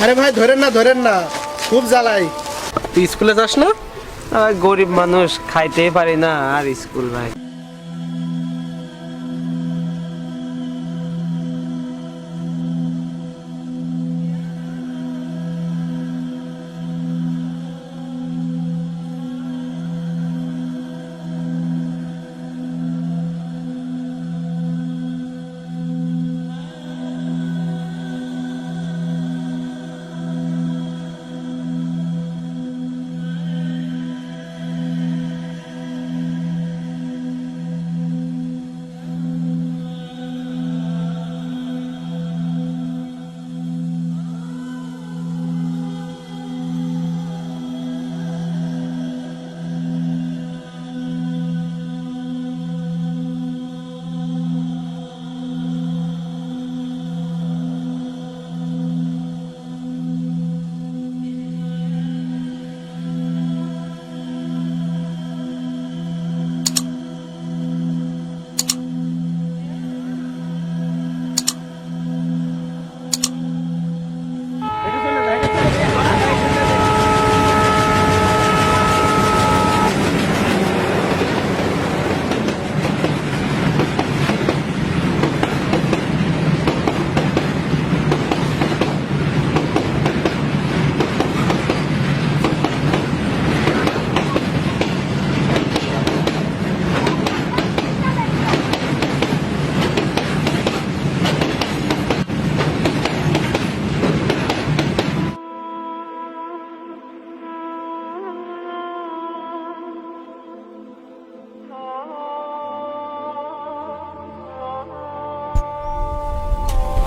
আরে ভাই ধরেন না, খুব জ্বালাই। তুই স্কুলে যাস না? গরিব মানুষ, খাইতেই পারি না আর স্কুল ভাই।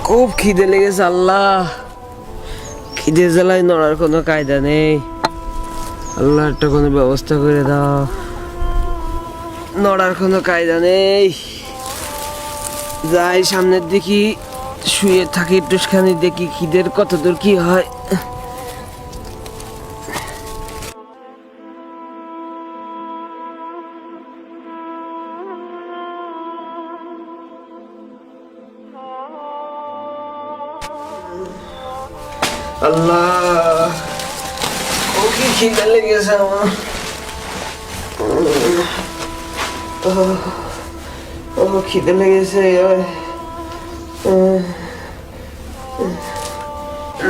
খুব খিদে লেগেছে আল্লাহ, খিদে জ্বালায় নড়ার কোনো কায়দা নেই। আল্লাহ একটা কোনো ব্যবস্থা করে দাও, নড়ার কোনো কায়দা নেই। যাই সামনের দিকে শুয়ে থাকি, একটুখানি দেখি খিদের কত দূর কি হয়। আল্লাহ, ও কি খিদে লেগেছে আমার। ও খিদে লেগেছে।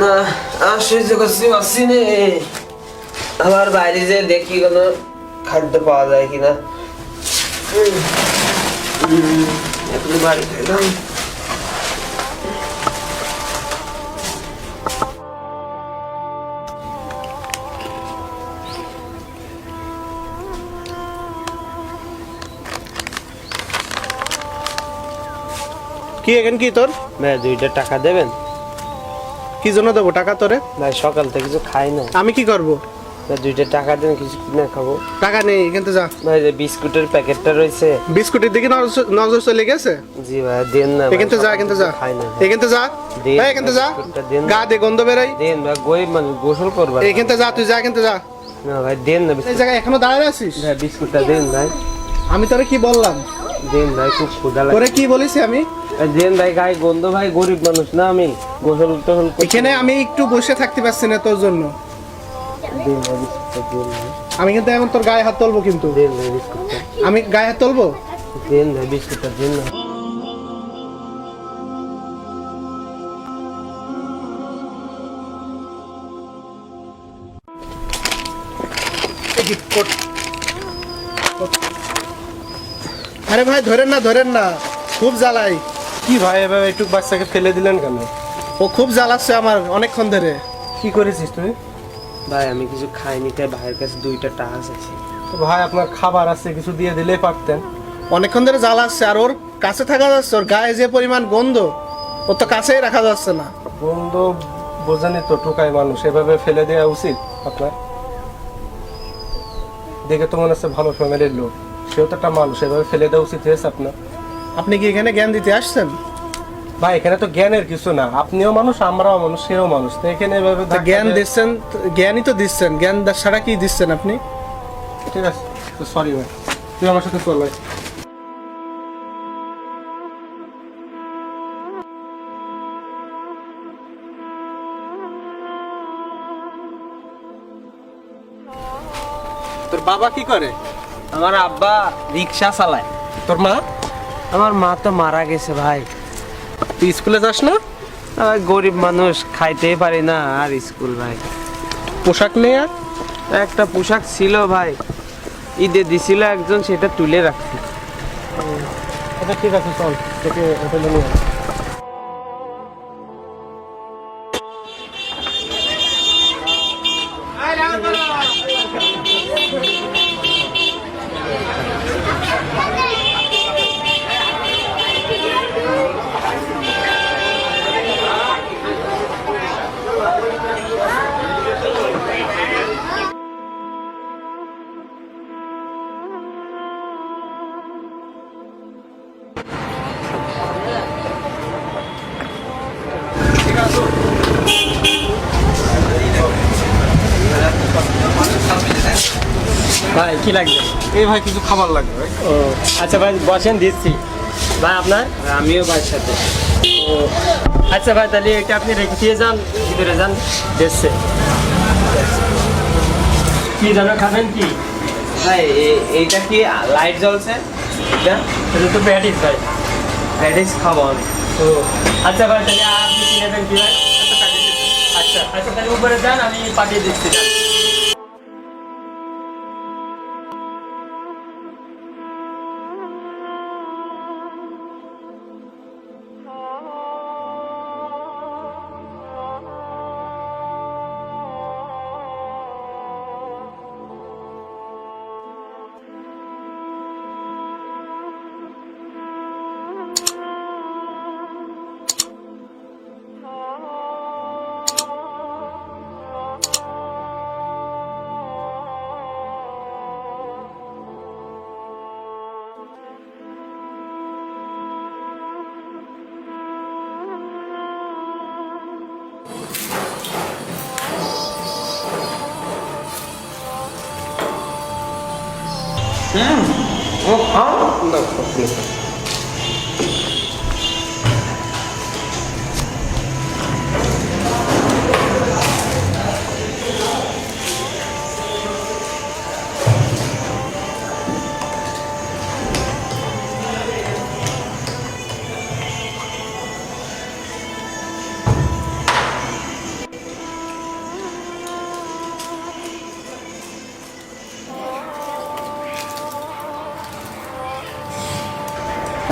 না আর সহ্য করতে পারছি নে। আবার বাইরে যে দেখি কোনো খাদ্য পাওয়া যায় কিনা। এখন বাড়িতে এলাম। কি এখন কি তোর? ভাই 2টা টাকা দেবেন? কি জন্য দেবো টাকা তোরে? ভাই সকাল থেকে কিছু খাই না। আমি কি করব? ভাই 2টা টাকা দেন, কিছু কিনে খাবো। টাকা নেই, এখান থেকে যা। ভাই যে বিস্কুটের প্যাকেটটা রয়েছে। বিস্কুটের দিকে নজর চলে গেছে। জি ভাই দেন না। এখান থেকে যা, এখান থেকে যা, খাই না। এখান থেকে যা, এই এখান থেকে যা। গা দে গন্ধ বেরোয়। দেন ভাই, গরিব মানুষ, গোসল করবা। এখান থেকে যা, তুই যা, এখান থেকে যা। না ভাই দেন না। এই জায়গায় এখনো দাঁড়ায় আছিস? ভাই বিস্কুটটা দেন ভাই। আমি তোরে কি বললাম? দেন ভাই, খুব ক্ষুধা লাগে। তোরে কি বলেছি আমি? দেন ভাই, গায়ে গন্ধ ভাই, গরিব মানুষ না আমি, গোসল টোসল এখানে আমি একটু বসে থাকতে পারছি না তোর জন্য। দেন ভাই বিস্কুটটা দেন ভাই। আমি কিন্তু এখন তোর গায়ে হাত তুলবো কিন্তু। দেন ভাই বিস্কুটটা। আমি গায়ে হাত তুলবো? দেন ভাই বিস্কুটটা দেন না। আরে ভাই ধরেন না, খুব জ্বালাই। কি ভাই এভাবে একটু বাচ্চাকে ফেলে দিলেন কেন? ও খুব জ্বালাচ্ছে আমার অনেকক্ষণ ধরে। কি করেছিস তুই? ভাই আমি কিছু খাইনি, তাই ভাইয়ের কাছে 2টা টাকা চাইছি। তো ভাই আপনার খাবার আছে, কিছু দিয়ে দিলেই পারতেন। অনেকক্ষণ ধরে জ্বালাচ্ছে, আর ওর কাছে থাকা যাচ্ছে, ওর গায়ে যে পরিমাণ গন্ধ, ওর তো কাছেই রাখা যাচ্ছে না। বন্ধু বোঝানি তো, টোকাই মানুষ, এভাবে ফেলে দেওয়া উচিত আপনার? দেখে তো মনে হচ্ছে ভালো ফ্যামিলির লোক, সেও তো একটা মানুষ, এভাবে ফেলে দেওয়া উচিত হয়েছে আপনার। আপনি কি এখানে জ্ঞান দিতে আসছেন? ভাই এখানে তো জ্ঞানের কিছু না, আপনিও মানুষ, আমরাও মানুষ, সেও মানুষ, তো এখানে এভাবে তা জ্ঞান দিচ্ছেন, জ্ঞানই তো দিচ্ছেন, জ্ঞান ছাড়া কি দিচ্ছেন আপনি? ঠিক আছে, সরি ভাই, তুই আমার সাথে চল ভাই। তোর বাবা কি করে? আমার আব্বা রিক্সা চালায়। তোর মা? আমার মা তো মারা গেছে ভাই। তুই স্কুলে যাস না? আমি গরিব মানুষ, খাইতেই পারি না আর স্কুল ভাই। পোশাক নেই আর? একটা পোশাক ছিল ভাই, ঈদে দিছিল একজন, সেটা তুলে রাখছি। আচ্ছা ঠিক আছে, চল তোকে হোটেলে নিয়ে যাবো। ভাই কি লাগবে? এই ভাই কিছু খাবার লাগবে ভাই। ও আচ্ছা ভাই বসেন, দিচ্ছি। ভাই আপনার? আমিও ভাইয়ের সাথে। ও আচ্ছা ভাই, তাহলে এটা আপনি রেখে দিয়ে যান, ভিতরে যান, দেখছে কি যেন খাবেন কি? ভাই এইটা কি লাইট জ্বলছে? এটা এটা তো প্যাটিস ভাই। প্যাটিস খাবো আমি। ও আচ্ছা ভাই, তাহলে আপনি কি নেবেন কি ভাই? আচ্ছা পাঠিয়ে দিচ্ছি। আচ্ছা আচ্ছা, তাহলে উপরে যান, আমি পাঠিয়ে দিচ্ছি, যান। ও খাও। না, আপনি খান।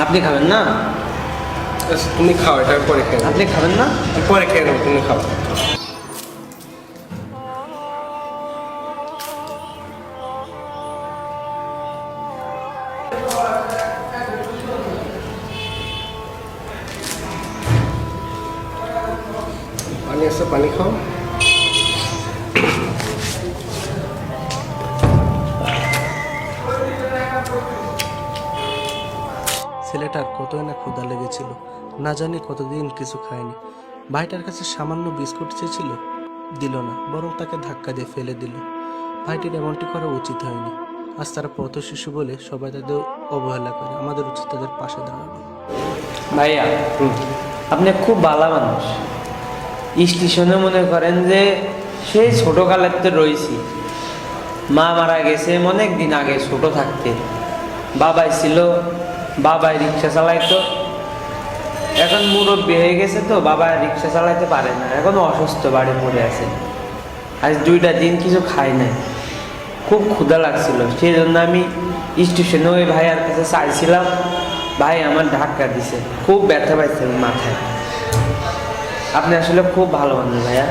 আপনি খাবেন না? আচ্ছা, তুমি খাও, এটা পরে খেয়ে নেবো। আপনি খাবেন না? পরে খেয়ে নেবো, তুমি খাও। পানি আছে, পানি খাও। ছেলেটার কতই না ক্ষুধা লেগেছিল, না জানি কতদিন কিছু খায়নি। ভাইটার কাছে সামান্য বিস্কুট চেয়েছিল, দিল না, বরং তাকে ধাক্কা দিয়ে ফেলে দিল। ভাইটির এমনটি করা উচিত হয়নি। আজ তারা পথ শিশু বলে সবাই তাদের অবহেলা করে, আমাদের উচিত তাদের পাশে দাঁড়ানো। ভাইয়া আপনি খুব ভালো মানুষ। স্টেশনে মনে করেন যে সেই ছোটকালের তো রয়েছি। মা মারা গেছে অনেক দিন আগে ছোট থাকতে। বাবাই ছিল, বাবাই রিক্সা চালাইতো। এখন মুরব্বী হয়ে গেছে তো বাবা রিক্সা চালাইতে পারে না, এখন অসুস্থ, বাড়ি পড়ে আছে। আজ 2টা দিন কিছু খাই নাই, খুব ক্ষুধা লাগছিল। সেই জন্য আমি স্টেশনে ওই ভাইয়ার কাছে চাইছিলাম, ভাই আমার ধাক্কা দিছে, খুব ব্যথা পাইছে মাথায়। আপনি আসলে খুব ভালো মানুষ ভাইয়া।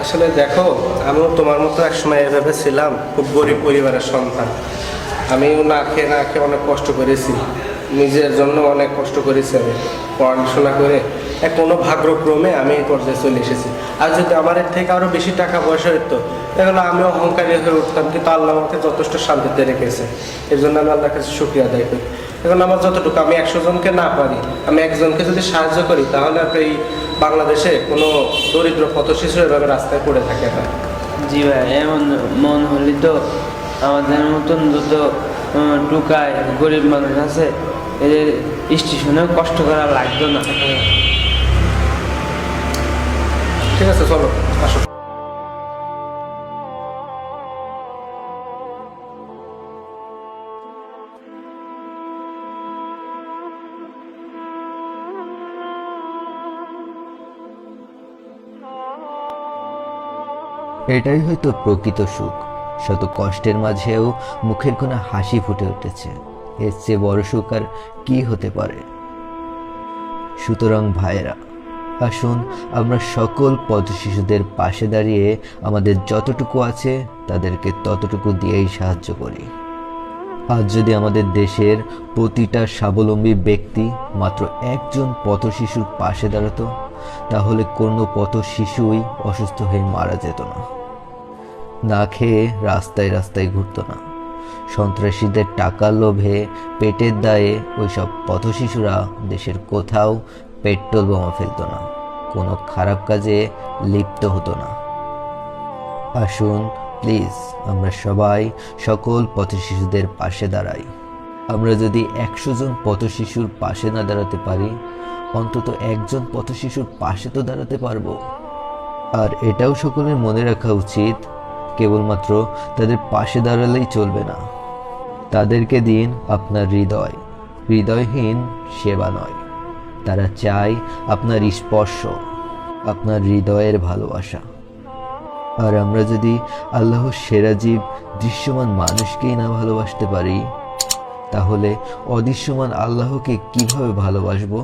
আসলে দেখো, আমিও তোমার মতো একসময় এভাবে ছিলাম, খুব গরিব পরিবারের সন্তান। আমিও না খেয়ে অনেক কষ্ট করেছি, নিজের জন্য অনেক কষ্ট করেছি। আমি পড়াশোনা করে কোনো ভাগ্যক্রমে আমি এই পর্যায়ে চলে এসেছি। আর যদি আমার এর থেকে আরও বেশি টাকা পয়সা হতো, তাহলে আমিও অহংকারী হয়ে উঠতাম, কিন্তু আল্লাহ আমাকে যথেষ্ট শান্তিতে রেখেছে। এর জন্য আমি আল্লাহর কাছে শুকরিয়া আদায় করি। এখন আমার যতটুকু, আমি 100 জনকে না পারি, আমি একজনকে যদি সাহায্য করি, তাহলে আপনি এই বাংলাদেশে কোনো দরিদ্র পথ শিশু এভাবে রাস্তায় পড়ে থাকে না। জি ভাই, এমন মন হলে তো আমাদের মতন যত টুকায় গরিব মানুষ আছে, এদের স্টেশনেও কষ্ট করা লাগতো না। ঠিক আছে, চলো আসো। এটাই হয়তো প্রকৃত সুখ। শত কষ্টের মাঝেও মুখের কোণে হাসি ফুটে উঠেছে, এর চেয়ে বড় সুখ আর কি হতে পারে? সুতরাং ভাইয়েরা, আসুন আমরা সকল পথ শিশুদের পাশে দাঁড়িয়ে আমাদের যতটুকু আছে তাদেরকে ততটুকু দিয়েই সাহায্য করি। আজ যদি আমাদের দেশের প্রতিটা স্বাবলম্বী ব্যক্তি মাত্র একজন পথ শিশুর পাশে দাঁড়াতো, তাহলে কোনো পথ শিশুই অসুস্থ হয়ে মারা যেত না, না খেয়ে রাস্তায় রাস্তায় ঘুরতো না, সন্ত্রাসীদের টাকার লোভে পেটের দায়ে ওইসব পথ শিশুরা দেশের কোথাও পেট্রোল বোমা ফেলতো না, কোনো খারাপ কাজে লিপ্ত হতো না। আসুন প্লিজ আমরা সবাই সকল পথ শিশুদের পাশে দাঁড়াই। আমরা যদি 100 জন পথ শিশুর পাশে না দাঁড়াতে পারি, অন্তত একজন পথ শিশুর পাশে তো দাঁড়াতে পারবো। আর এটাও সকলের মনে রাখা উচিত, কেবলমাত্র তাদের পাশে দাঁড়ালেই চলবে না, তাদেরকে দিন আপনার হৃদয়। হৃদয়হীন সেবা নয়, তারা চায় আপনার স্পর্শ, আপনার হৃদয়ের ভালোবাসা। আর আমরা যদি আল্লাহর সেরা জীব দৃশ্যমান মানুষকেই না ভালোবাসতে পারি, তাহলে অদৃশ্যমান আল্লাহকে কিভাবে ভালোবাসবো?